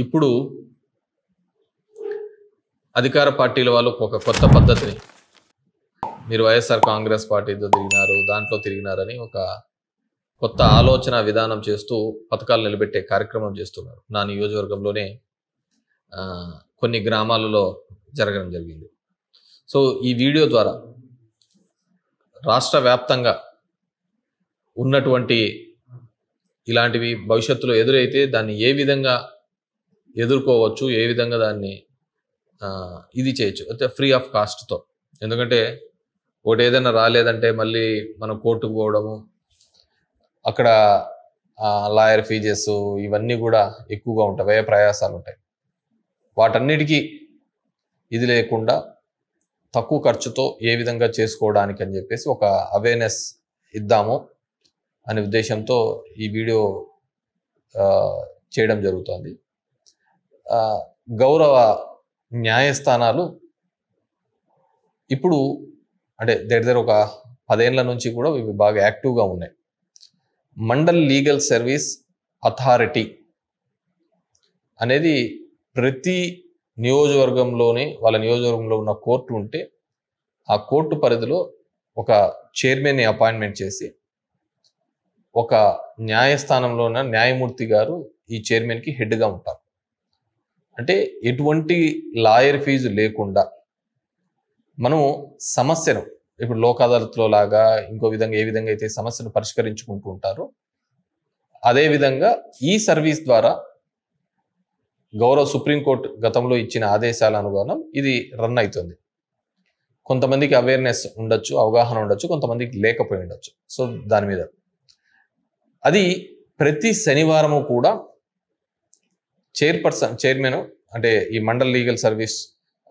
ఇప్పుడు అధికార పార్టీల వాళ్ళు ఒక కొత్త పద్ధతిని మీరు వైఎస్ఆర్ కాంగ్రెస్ పార్టీతో తిరిగినారు, దాంట్లో తిరిగినారని ఒక కొత్త ఆలోచన విధానం చేస్తూ పథకాలు నిలబెట్టే కార్యక్రమం చేస్తున్నారు. నా నియోజకవర్గంలోనే కొన్ని గ్రామాలలో జరగడం జరిగింది. సో ఈ వీడియో ద్వారా రాష్ట్ర వ్యాప్తంగా ఉన్నటువంటి ఇలాంటివి భవిష్యత్తులో ఎదురైతే దాన్ని ఏ విధంగా ఎదుర్కోవచ్చు, ఏ విధంగా దాన్ని ఇది చేయొచ్చు అయితే ఫ్రీ ఆఫ్ కాస్ట్తో. ఎందుకంటే ఒకటి ఏదైనా రాలేదంటే మళ్ళీ మనం కోర్టుకు పోవడము, అక్కడ లాయర్ ఫీజెస్ ఇవన్నీ కూడా ఎక్కువగా ఉంటాయి, వ్యయ ప్రయాసాలు ఉంటాయి. వాటన్నిటికీ ఇది లేకుండా తక్కువ ఖర్చుతో ఏ విధంగా చేసుకోవడానికి అని చెప్పేసి ఒక అవేర్నెస్ ఇద్దాము అనే ఉద్దేశంతో ఈ వీడియో చేయడం జరుగుతుంది. గౌరవ న్యాయస్థానాలు ఇప్పుడు అంటే దగ్గర ఒక 10 ఏళ్ల నుంచి కూడా ఇవి బాగా యాక్టివ్గా ఉన్నాయి. మండల్ లీగల్ సర్వీస్ అథారిటీ అనేది ప్రతి నియోజకవర్గంలోనే వాళ్ళ నియోజకవర్గంలో ఉన్న కోర్టు ఉంటే ఆ కోర్టు పరిధిలో ఒక చైర్మన్ని అపాయింట్మెంట్ చేసి ఒక న్యాయస్థానంలో ఉన్న న్యాయమూర్తి గారు ఈ చైర్మన్కి హెడ్గా ఉంటారు. అంటే ఎటువంటి లాయర్ ఫీజు లేకుండా మనం సమస్యను ఇప్పుడు లోక్ అదాలత్లో లాగా ఇంకో విధంగా ఏ విధంగా అయితే సమస్యను పరిష్కరించుకుంటూ ఉంటారో అదేవిధంగా ఈ సర్వీస్ ద్వారా గౌరవ సుప్రీంకోర్టు గతంలో ఇచ్చిన ఆదేశాల అనుగుణం ఇది రన్ అవుతుంది. కొంతమందికి అవేర్నెస్ ఉండొచ్చు, అవగాహన ఉండొచ్చు, కొంతమందికి లేకపోయి ఉండొచ్చు. సో దాని మీద అది ప్రతి శనివారము కూడా చైర్మన్ అంటే ఈ mandal legal service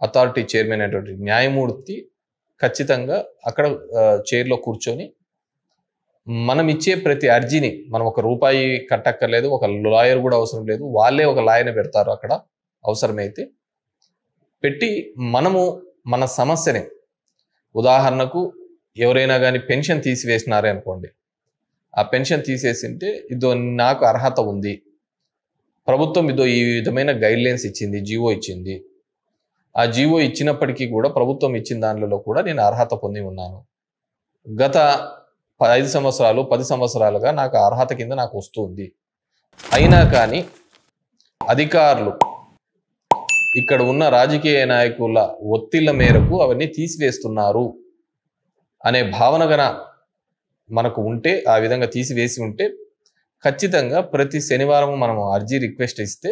authority chairman అనేటువంటి న్యాయమూర్తి ఖచ్చితంగా అక్కడ చైర్లో కూర్చొని మనం ఇచ్చే ప్రతి అర్జీని మనం ఒక రూపాయి కట్టక్కర్లేదు, ఒక లాయర్ కూడా అవసరం లేదు, వాళ్ళే ఒక లాయర్ని పెడతారు అక్కడ అవసరమైతే పెట్టి మనము మన సమస్యని, ఉదాహరణకు ఎవరైనా కానీ పెన్షన్ తీసివేసినారే అనుకోండి, ఆ పెన్షన్ తీసేసింటే ఇదో నాకు అర్హత ఉంది, ప్రభుత్వం ఇదో ఈ విధమైన గైడ్లైన్స్ ఇచ్చింది, జీవో ఇచ్చింది, ఆ జీవో ఇచ్చినప్పటికీ కూడా ప్రభుత్వం ఇచ్చిన దానిలో కూడా నేను అర్హత పొంది ఉన్నాను, గత 5 సంవత్సరాలు 10 సంవత్సరాలుగా నాకు అర్హత కింద నాకు వస్తుంది, అయినా కానీ అధికారులు ఇక్కడ ఉన్న రాజకీయ నాయకుల ఒత్తిళ్ల మేరకు అవన్నీ తీసివేస్తున్నారు అనే భావన గన మనకు ఉంటే, ఆ విధంగా తీసివేసి ఉంటే ఖచ్చితంగా ప్రతి శనివారం మనం అర్జీ రిక్వెస్ట్ ఇస్తే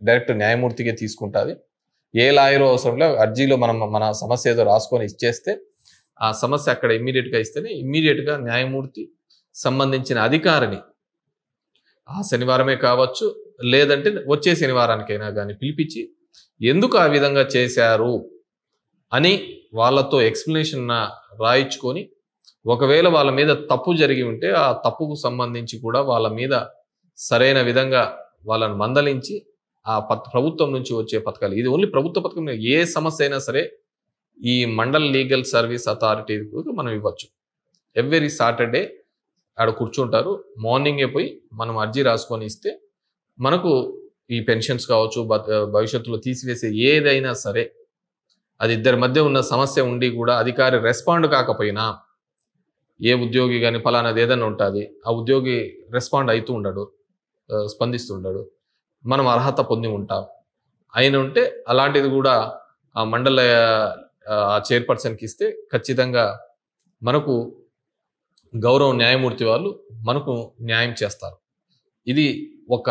డైరెక్ట్ న్యాయమూర్తికే తీసుకుంటుంది. ఏ లాయర్ అవసరం లేదు, అర్జీలో మనం మన సమస్య ఏదో రాసుకొని ఇచ్చేస్తే ఆ సమస్య అక్కడ ఇమ్మీడియట్గా ఇస్తేనే ఇమ్మీడియట్గా న్యాయమూర్తి సంబంధించిన అధికారిని ఆ శనివారమే కావచ్చు లేదంటే వచ్చే శనివారానికైనా కానీ పిలిపించి ఎందుకు ఆ విధంగా చేశారు అని వాళ్ళతో ఎక్స్ప్లెనేషన్ రాయించుకొని, ఒకవేళ వాళ్ళ మీద తప్పు జరిగి ఉంటే ఆ తప్పుకు సంబంధించి కూడా వాళ్ళ మీద సరైన విధంగా వాళ్ళని మందలించి ఆ ప్రభుత్వం నుంచి వచ్చే పథకాలు, ఇది ఓన్లీ ప్రభుత్వ పథకం, ఏ సమస్య అయినా సరే ఈ మండల్ లీగల్ సర్వీస్ అథారిటీకి మనం ఇవ్వచ్చు. ఎవ్రీ సాటర్డే ఆడ కూర్చుంటారు, మార్నింగే పోయి మనం అర్జీ రాసుకొని ఇస్తే మనకు ఈ పెన్షన్స్ కావచ్చు, భవిష్యత్తులో తీసివేసే ఏదైనా సరే, అది ఇద్దరి మధ్య ఉన్న సమస్య ఉండి కూడా అధికారి రెస్పాండ్ కాకపోయినా, ఏ ఉద్యోగి కానీ ఫలానాది ఏదైనా ఉంటుంది, ఆ ఉద్యోగి రెస్పాండ్ అవుతూ ఉండడు, స్పందిస్తుండడు, మనం అర్హత పొంది ఉంటాం అయిన ఉంటే అలాంటిది కూడా ఆ మండల ఆ చైర్పర్సన్కి ఇస్తే ఖచ్చితంగా మనకు గౌరవ న్యాయమూర్తి వాళ్ళు మనకు న్యాయం చేస్తారు. ఇది ఒక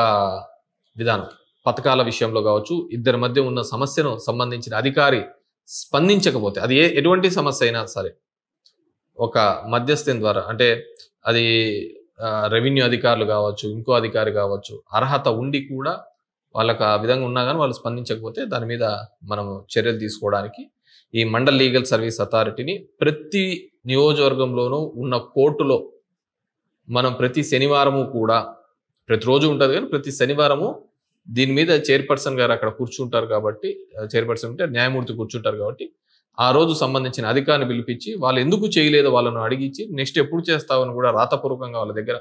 విధానం. పథకాల విషయంలో కావచ్చు, ఇద్దరి మధ్య ఉన్న సమస్యను సంబంధించిన అధికారి స్పందించకపోతే, అది ఎటువంటి సమస్య అయినా సరే ఒక మధ్యస్థం ద్వారా, అంటే అది రెవెన్యూ అధికారులు కావచ్చు, ఇంకో అధికారి కావచ్చు, అర్హత ఉండి కూడా వాళ్ళకి ఆ విధంగా ఉన్నా కానీ వాళ్ళు స్పందించకపోతే దాని మీద మనము చర్యలు తీసుకోవడానికి ఈ మండల్ లీగల్ సర్వీస్ అథారిటీని ప్రతి నియోజకవర్గంలోనూ ఉన్న కోర్టులో మనం ప్రతి శనివారము కూడా, ప్రతిరోజు ఉంటుంది కానీ ప్రతి శనివారము దీని మీద చైర్పర్సన్ గారు అక్కడ కూర్చుంటారు కాబట్టి, చైర్పర్సన్ అంటే న్యాయమూర్తి కూర్చుంటారు కాబట్టి ఆ రోజు సంబంధించిన అధికారిని పిలిపించి వాళ్ళు ఎందుకు చేయలేదో వాళ్ళను అడిగించి నెక్స్ట్ ఎప్పుడు చేస్తావని కూడా రాతపూర్వకంగా వాళ్ళ దగ్గర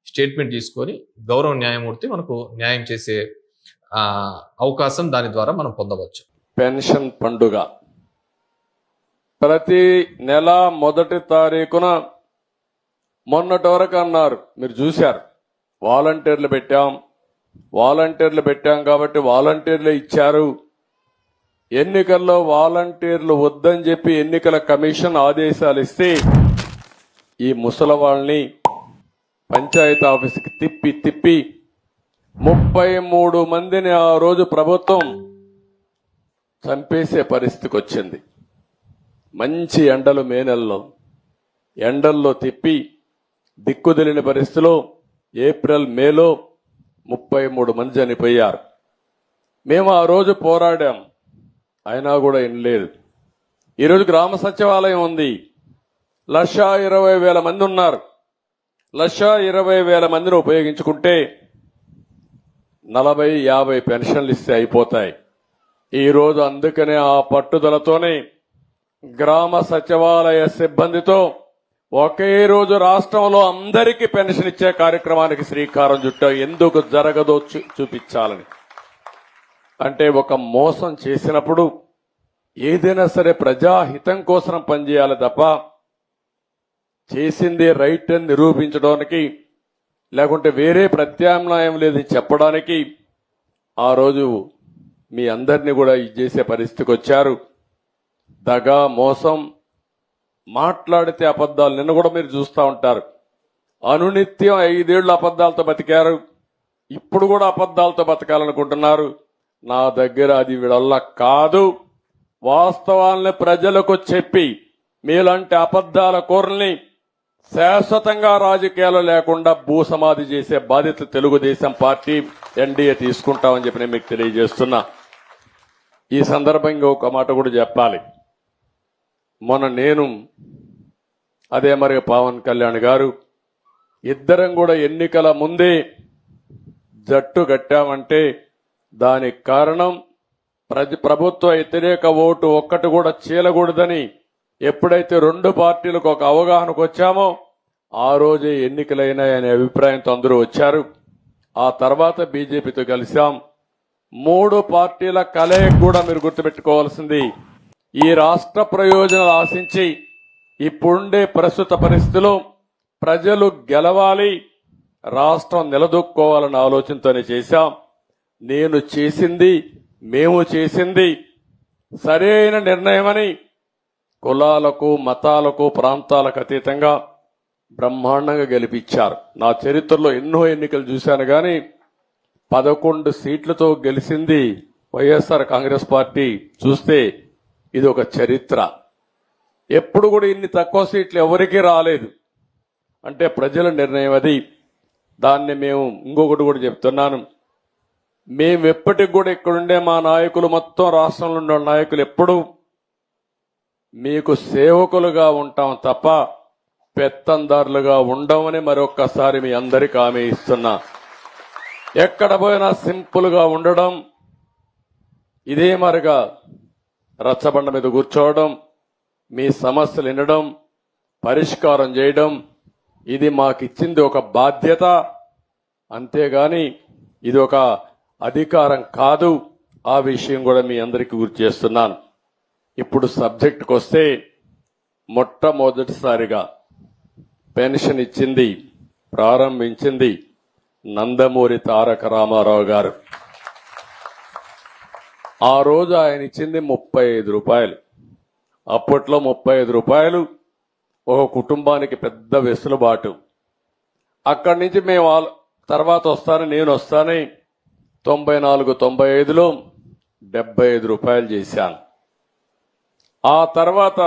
స్టేట్మెంట్ తీసుకొని గౌరవ న్యాయమూర్తి మనకు న్యాయం చేసే అవకాశం దాని ద్వారా మనం పొందవచ్చు. పెన్షన్ పండుగ ప్రతి నెల మొదటి తారీఖున మొన్నటి వరకు అన్నారు, మీరు చూశారు, వాలంటీర్లు పెట్టాం కాబట్టి వాలంటీర్లు ఇచ్చారు. ఎన్నికల్లో వాలంటీర్లు వద్దని చెప్పి ఎన్నికల కమిషన్ ఆదేశాలు ఇస్తే ఈ ముసలవాళ్ళని పంచాయతీ ఆఫీసుకి తిప్పి 33 మందిని ఆ రోజు ప్రభుత్వం చంపేసే పరిస్థితికి వచ్చింది. మంచి ఎండలు మే నెలలో ఎండల్లో తిప్పి దిక్కుదెలిని పరిస్థితిలో ఏప్రిల్ మేలో 33 మంది చనిపోయారు. మేము ఆ రోజు పోరాడాం, అయినా కూడా ఏం లేదు. ఈరోజు గ్రామ సచివాలయం ఉంది, 1,20,000 మంది ఉన్నారు. 1,20,000 మందిని ఉపయోగించుకుంటే 40-50 పెన్షన్లు ఇస్తే అయిపోతాయి. ఈరోజు అందుకనే ఆ పట్టుదలతోనే గ్రామ సచివాలయ సిబ్బందితో ఒకే రోజు రాష్ట్రంలో అందరికీ పెన్షన్ ఇచ్చే కార్యక్రమానికి శ్రీకారం చుట్టాం. ఎందుకు జరగదో చూపించాలని. అంటే ఒక మోసం చేసినప్పుడు ఏదైనా సరే ప్రజాహితం కోసం పనిచేయాలి తప్ప చేసింది రైట్ అని నిరూపించడానికి, లేకుంటే వేరే ప్రత్యామ్నాయం లేదని చెప్పడానికి ఆ రోజు మీ అందరినీ కూడా చేసే పరిస్థితికి వచ్చారు. దగా, మోసం, మాట్లాడితే అబద్ధాలు. నిన్న కూడా మీరు చూస్తూ ఉంటారు, అనునిత్యం 5 ఏళ్లు అబద్ధాలతో బతికారు, ఇప్పుడు కూడా అబద్ధాలతో బతకాలనుకుంటున్నారు. నా దగ్గర అది వీళ్ళ కాదు. వాస్తవాల్ని ప్రజలకు చెప్పి మీలాంటి అబద్ధాల కోరల్ని శాశ్వతంగా రాజకీయాలు లేకుండా భూసమాధి చేసే బాధ్యత తెలుగుదేశం పార్టీ ఎన్డీఏ తీసుకుంటామని చెప్పి నేను మీకు తెలియజేస్తున్నా. ఈ సందర్భంగా ఒక మాట కూడా చెప్పాలి. మొన్న నేను అదే మరి పవన్ కళ్యాణ్ గారు ఇద్దరం కూడా ఎన్నికల ముందే జట్టు కట్టామంటే దానికి కారణం ప్రభుత్వ వ్యతిరేక ఓటు ఒక్కటి కూడా చీలకూడదని ఎప్పుడైతే 2 పార్టీలకు ఒక అవగాహనకు వచ్చామో ఆ రోజే ఎన్నికలైనాయనే అభిప్రాయంతో అందరూ వచ్చారు. ఆ తర్వాత బీజేపీతో కలిశాం. 3 పార్టీల కలయిక కూడా మీరు గుర్తుపెట్టుకోవాల్సింది, ఈ రాష్ట్ర ప్రయోజనాలు ఆశించి ఇప్పుడుండే ప్రస్తుత పరిస్థితిలో ప్రజలు గెలవాలి, రాష్ట్రం నిలదొక్కోవాలన్న ఆలోచనతోనే చేశాం. నేను చేసింది, మేము చేసింది సరైన నిర్ణయమని కులాలకు, మతాలకు, ప్రాంతాలకు అతీతంగా బ్రహ్మాండంగా గెలిపించారు. నా చరిత్రలో ఎన్నో ఎన్నికలు చూశాను కానీ 11 సీట్లతో గెలిచింది వైఎస్ఆర్ కాంగ్రెస్ పార్టీ. చూస్తే ఇది ఒక చరిత్ర. ఎప్పుడు కూడా ఇన్ని తక్కువ సీట్లు ఎవరికీ రాలేదు. అంటే ప్రజల నిర్ణయం అది. దాన్ని మేము ఇంకొకటి కూడా చెప్తున్నాను, మేము ఎప్పటికి కూడా ఇక్కడుండే మా నాయకులు, మొత్తం రాష్ట్రంలో ఉండే నాయకులు ఎప్పుడు మీకు సేవకులుగా ఉంటాం తప్ప పెత్తందారులుగా ఉండమని మరొక్కసారి మీ అందరికీ హామీ ఇస్తున్నా. ఎక్కడ పోయినా సింపుల్ గా ఉండడం, ఇదే మరిగా రచ్చబండ మీద కూర్చోవడం, మీ సమస్యలు వినడం, పరిష్కారం చేయడం, ఇది మాకిచ్చింది ఒక బాధ్యత, అంతేగాని ఇది ఒక అధికారం కాదు. ఆ విషయం కూడా మీ అందరికీ గుర్తు చేస్తున్నాను. ఇప్పుడు సబ్జెక్టుకు వస్తే, మొట్టమొదటిసారిగా పెన్షన్ ఇచ్చింది, ప్రారంభించింది నందమూరి తారక రామారావు గారు. ఆ రోజు ఆయన ఇచ్చింది 35 రూపాయలు. అప్పట్లో 35 రూపాయలు ఒక కుటుంబానికి పెద్ద వెసులుబాటు. అక్కడి నుంచి మేము తర్వాత నేను వస్తానే 94-95లో 75 రూపాయలు చేశాను. ఆ తర్వాత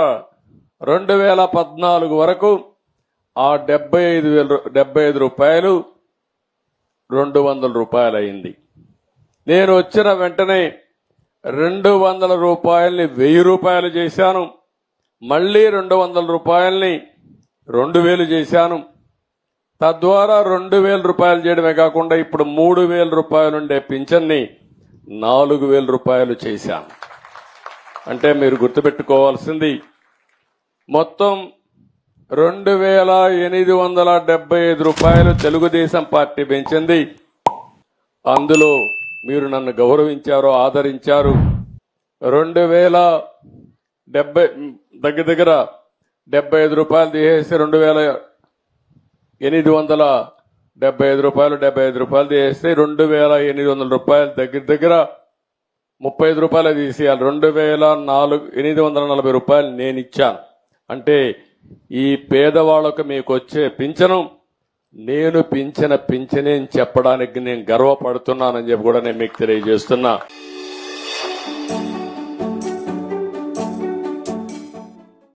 2014 వరకు ఆ 75 రూపాయలు 200 రూపాయలు అయింది. నేను వచ్చిన వెంటనే 200 రూపాయల్ని 1000 రూపాయలు చేశాను. మళ్లీ 200 రూపాయల్ని 2000 చేశాను. తద్వారా 2000 రూపాయలు చేయడమే కాకుండా ఇప్పుడు 3000 రూపాయలు ఉండే పింఛన్ని 4000 రూపాయలు చేశాను. అంటే మీరు గుర్తుపెట్టుకోవాల్సింది, మొత్తం 2875 రూపాయలు తెలుగుదేశం పార్టీ పెంచింది. అందులో మీరు నన్ను గౌరవించారు, ఆదరించారు. 2070 దగ్గర 75 రూపాయలు తీసేసి 2875 రూపాయలు, 75 రూపాయలు తీసేస్తే 2800 రూపాయలు దగ్గర 35 రూపాయలు తీసేయాలి. 2840 రూపాయలు నేను ఇచ్చాను. అంటే ఈ పేదవాళ్లకు మీకు వచ్చే పింఛను నేను పింఛనే అని చెప్పడానికి నేను గర్వపడుతున్నానని చెప్పి కూడా నేను మీకు తెలియజేస్తున్నా.